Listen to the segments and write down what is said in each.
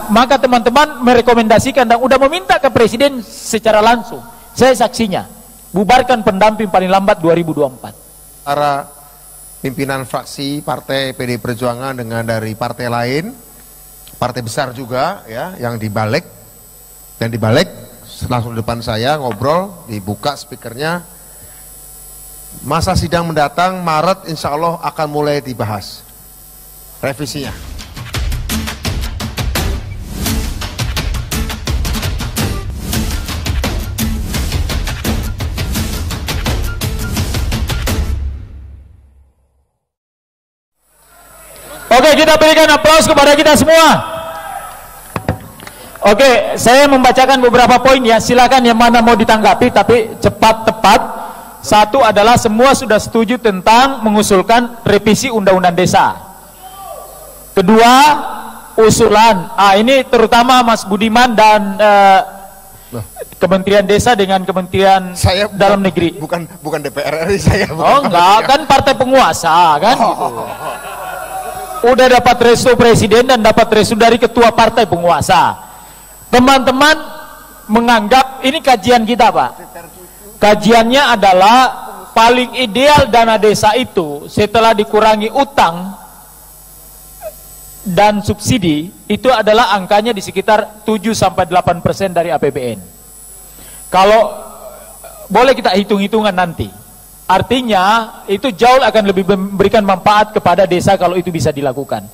Maka teman-teman merekomendasikan dan udah meminta ke presiden secara langsung. Saya saksinya, bubarkan pendamping paling lambat 2024. Para pimpinan fraksi partai PD Perjuangan dengan dari partai lain, partai besar juga ya, yang dibalik langsung di depan saya ngobrol, dibuka speakernya. Masa sidang mendatang Maret insya Allah akan mulai dibahas revisinya. Oke, kita berikan aplaus kepada kita semua. Oke, saya membacakan beberapa poin ya. Silakan yang mana mau ditanggapi, tapi cepat tepat. Satu adalah semua sudah setuju tentang mengusulkan revisi Undang-Undang Desa. Kedua, usulan. Ini terutama Mas Budiman dan Kementerian Desa dengan Kementerian Dalam Negeri. Bukan DPR RI saya. Oh enggak, kan partai penguasa kan. Gitu. Udah dapat restu presiden dan dapat restu dari ketua partai penguasa. Teman-teman menganggap ini kajian kita, Pak. Kajiannya adalah paling ideal dana desa itu setelah dikurangi utang dan subsidi itu adalah angkanya di sekitar 7-8% dari APBN. Kalau boleh kita hitung-hitungan nanti. Artinya itu jauh akan lebih memberikan manfaat kepada desa kalau itu bisa dilakukan.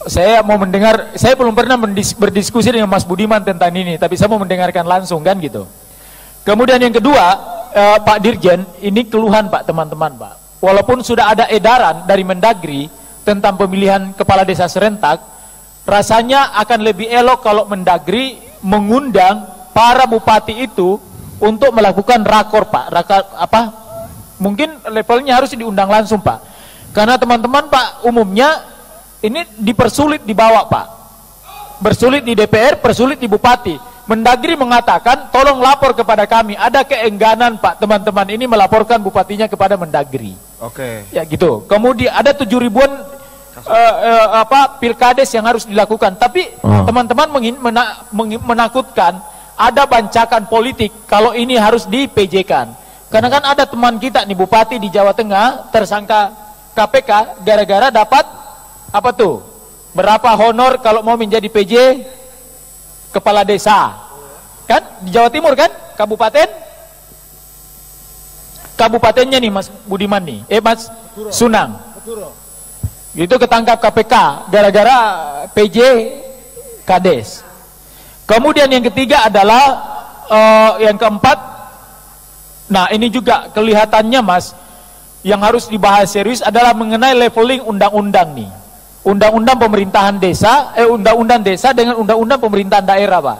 Saya mau mendengar, saya belum pernah berdiskusi dengan Mas Budiman tentang ini, tapi saya mau mendengarkan langsung kan gitu. Kemudian yang kedua, Pak Dirjen, ini keluhan Pak teman-teman Pak. Walaupun sudah ada edaran dari Mendagri tentang pemilihan kepala desa serentak, rasanya akan lebih elok kalau Mendagri mengundang para bupati itu untuk melakukan rakor Pak. Mungkin levelnya harus diundang langsung Pak. Karena teman-teman Pak umumnya ini dipersulit dibawa Pak. Bersulit di DPR, persulit di bupati. Mendagri mengatakan tolong lapor kepada kami. Ada keengganan Pak teman-teman ini melaporkan bupatinya kepada Mendagri. Oke. Ya gitu. Kemudian ada 7 ribuan pilkades yang harus dilakukan. Tapi teman-teman menakutkan ada bancakan politik kalau ini harus di PJ-kan. Karena kan ada teman kita nih bupati di Jawa Tengah tersangka KPK gara-gara dapat apa tuh? Berapa honor kalau mau menjadi PJ kepala desa? Kan di Jawa Timur kan? Kabupatennya nih Mas Budiman nih. Mas Sunang. Itu ketangkap KPK gara-gara PJ Kades. Kemudian yang ketiga adalah yang keempat. Nah ini juga kelihatannya Mas, yang harus dibahas serius adalah mengenai leveling undang-undang nih. Undang-undang pemerintahan desa, undang-undang desa dengan undang-undang pemerintahan daerah Pak.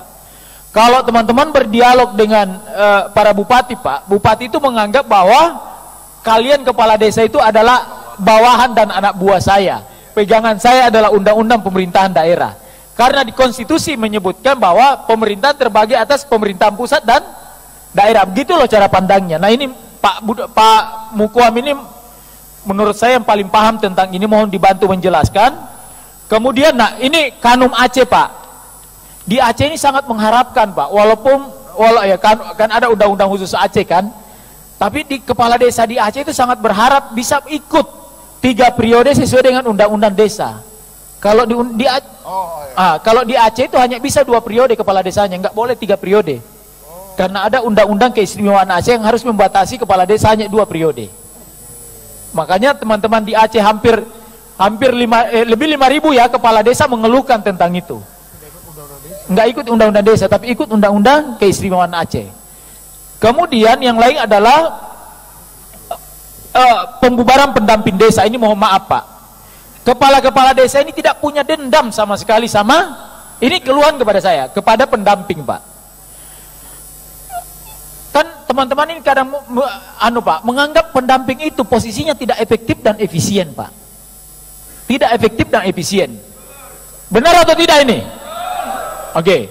Kalau teman-teman berdialog dengan para bupati Pak, bupati itu menganggap bahwa kalian kepala desa itu adalah bawahan dan anak buah saya. Pegangan saya adalah undang-undang pemerintahan daerah. Karena di konstitusi menyebutkan bahwa pemerintahan terbagi atas pemerintahan pusat dan daerah, begitu loh cara pandangnya. Nah ini Pak Mukuam ini menurut saya yang paling paham tentang ini, mohon dibantu menjelaskan. Kemudian nah ini Kanum Aceh Pak, di Aceh ini sangat mengharapkan Pak, walaupun kan ada undang-undang khusus Aceh kan, tapi di kepala desa di Aceh itu sangat berharap bisa ikut 3 periode sesuai dengan undang-undang desa. Kalau kalau di Aceh itu hanya bisa 2 periode kepala desanya, nggak boleh 3 periode. Karena ada undang-undang keistimewaan Aceh yang harus membatasi kepala desa hanya 2 periode. Makanya teman-teman di Aceh hampir lebih 5.000 ya kepala desa mengeluhkan tentang itu. Enggak ikut undang-undang desa, tapi ikut undang-undang keistimewaan Aceh. Kemudian yang lain adalah pembubaran pendamping desa. Ini mohon maaf Pak, kepala-kepala desa ini tidak punya dendam sama sekali sama, ini keluhan kepada saya, kepada pendamping Pak. Kan teman-teman ini kadang Pak menganggap pendamping itu posisinya tidak efektif dan efisien Pak. Tidak efektif dan efisien. Benar atau tidak ini? Oke.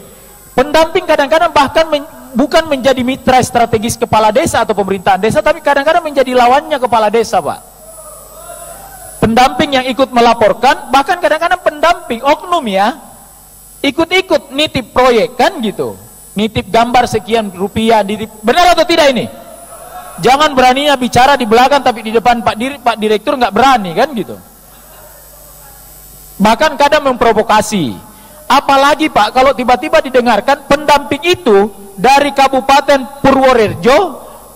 Pendamping kadang-kadang bahkan bukan menjadi mitra strategis kepala desa atau pemerintahan desa, tapi kadang-kadang menjadi lawannya kepala desa Pak. Pendamping yang ikut melaporkan, bahkan kadang-kadang pendamping oknum ya, ikut-ikut nitip proyek kan gitu, nitip gambar sekian rupiah, benar atau tidak ini? Jangan beraninya bicara di belakang tapi di depan Pak Direktur nggak berani kan gitu. Bahkan kadang memprovokasi. Apalagi Pak kalau tiba-tiba didengarkan pendamping itu dari Kabupaten Purworejo,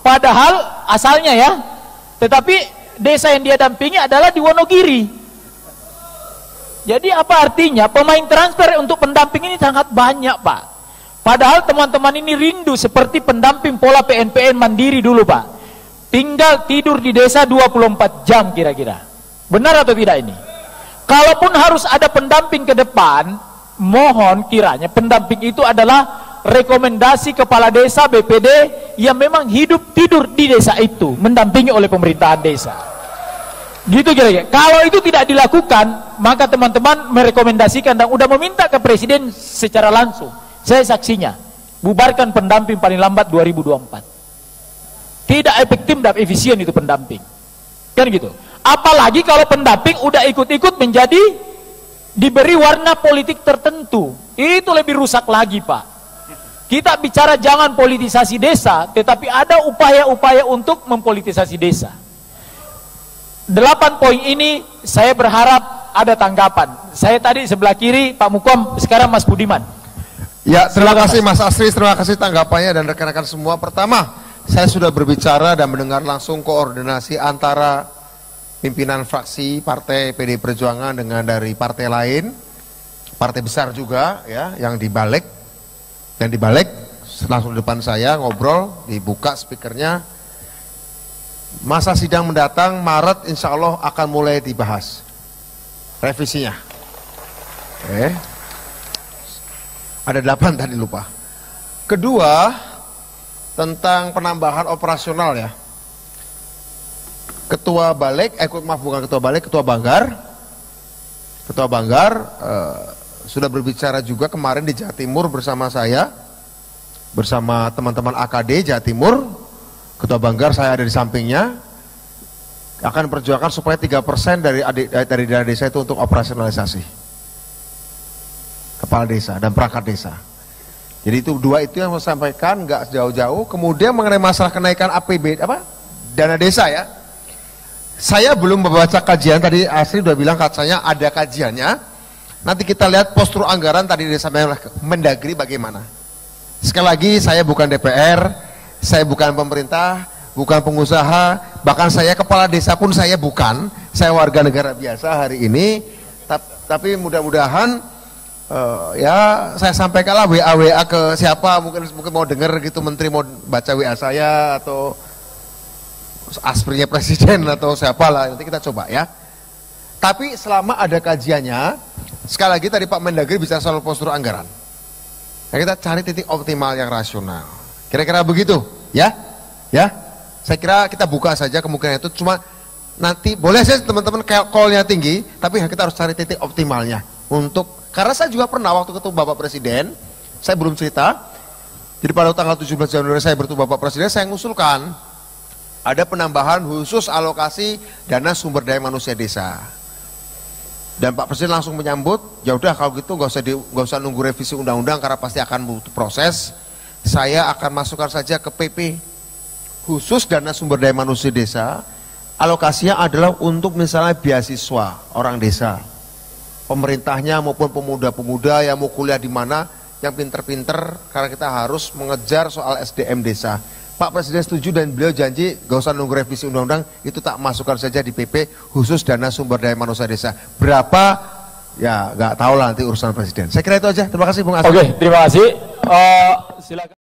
padahal asalnya ya, tetapi desa yang dia dampingi adalah di Wonogiri. Jadi apa artinya? Pemain transfer untuk pendamping ini sangat banyak Pak. Padahal teman-teman ini rindu seperti pendamping pola PNPN mandiri dulu Pak. Tinggal tidur di desa 24 jam kira-kira. Benar atau tidak ini? Kalaupun harus ada pendamping ke depan, mohon kiranya pendamping itu adalah rekomendasi kepala desa BPD yang memang hidup tidur di desa itu, mendampingi oleh pemerintahan desa. Gitu kira-kira. Kalau itu tidak dilakukan, maka teman-teman merekomendasikan dan udah meminta ke presiden secara langsung. Saya saksinya, bubarkan pendamping paling lambat 2024. Tidak efektif dan efisien itu pendamping. Kan gitu. Apalagi kalau pendamping udah ikut-ikut menjadi diberi warna politik tertentu. Itu lebih rusak lagi, Pak. Kita bicara jangan politisasi desa, tetapi ada upaya-upaya untuk mempolitisasi desa. 8 poin ini saya berharap ada tanggapan. Saya tadi sebelah kiri Pak Mukom, sekarang Mas Budiman. Ya, terima kasih Mas Asri, terima kasih tanggapannya dan rekan-rekan semua. Pertama, saya sudah berbicara dan mendengar langsung koordinasi antara pimpinan fraksi Partai PD Perjuangan dengan dari partai lain, partai besar juga ya, yang dibalik langsung di depan saya ngobrol, dibuka speakernya. Masa sidang mendatang Maret insya Allah akan mulai dibahas revisinya. Oke. Ada 8 tadi lupa. Kedua, tentang penambahan operasional ya. Ketua Balik, bukan Ketua Balik, Ketua Banggar sudah berbicara juga kemarin di Jawa Timur bersama saya, bersama teman-teman AKD Jawa Timur. Ketua Banggar saya ada di sampingnya, akan perjuangkan supaya 3% dari dana desa itu untuk operasionalisasi kepala desa dan perangkat desa. Jadi itu dua itu yang saya sampaikan, nggak jauh-jauh. Kemudian mengenai masalah kenaikan APB dana desa ya, saya belum membaca kajian. Tadi Asri udah bilang katanya ada kajiannya. Nanti kita lihat postur anggaran tadi disampaikan oleh Mendagri bagaimana. Sekali lagi saya bukan DPR, saya bukan pemerintah, bukan pengusaha, bahkan saya kepala desa pun saya bukan. Saya warga negara biasa hari ini. Tapi mudah-mudahan ya saya sampaikanlah WA ke siapa, mungkin mau dengar gitu, menteri mau baca WA saya atau asprinya presiden atau siapalah, nanti kita coba ya. Tapi selama ada kajiannya, sekali lagi tadi Pak Mendagri bicara soal postur anggaran, nah, kita cari titik optimal yang rasional, kira-kira begitu ya. Saya kira kita buka saja kemungkinan itu, cuma nanti boleh sih teman-teman call-nya tinggi, tapi kita harus cari titik optimalnya untuk. Karena saya juga pernah waktu ketemu Bapak Presiden, saya belum cerita, jadi pada tanggal 17 Januari saya bertemu Bapak Presiden, saya mengusulkan ada penambahan khusus alokasi dana sumber daya manusia desa. Dan Pak Presiden langsung menyambut, ya udah kalau gitu nggak usah nunggu revisi undang-undang karena pasti akan butuh proses. Saya akan masukkan saja ke PP khusus dana sumber daya manusia desa, alokasinya adalah untuk misalnya beasiswa orang desa. Pemerintahnya maupun pemuda-pemuda yang mau kuliah di mana, yang pinter-pinter, karena kita harus mengejar soal SDM desa. Pak Presiden setuju dan beliau janji gak usah nunggu revisi undang-undang, itu tak masukkan saja di PP khusus dana sumber daya manusia desa. Berapa? Ya nggak tahu lah, nanti urusan Presiden. Saya kira itu aja. Terima kasih Bung Asri. Oke, terima kasih. Silakan.